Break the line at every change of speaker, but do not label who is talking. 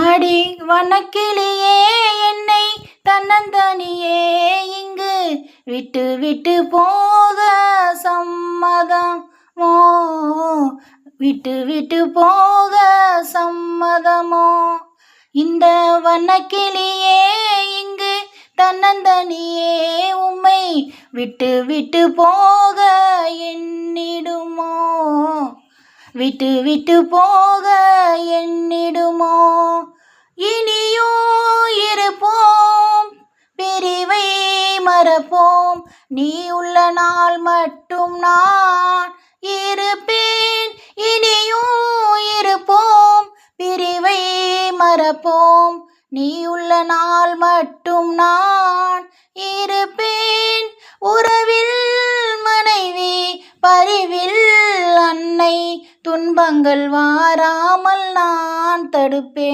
அடி வனக்கிளியே என்னை தன்னந்தனியே இங்கு விட்டு விட்டு போக சம்மதமோ, விட்டு விட்டு போக சம்மதமோ. இந்த வனக்கிளியே இங்கு தன்னந்தனியே உம்மை விட்டு விட்டு போக எண்ணிடுமோ, விட்டு விட்டு போக எண்ணிடுமோ. இனியோ இருப்போம், பிரிவை மறப்போம், நீ உள்ள நாள் மட்டும் நான் இருப்பேன். இனியோ இருப்போம், பிரிவை மறப்போம், நீ உள்ள நாள் மட்டும் நான் இருப்பேன். உறவில் மனைவி, பரிவில் அன்னை, துன்பங்கள் வாராமல் நான் தடுப்பேன்.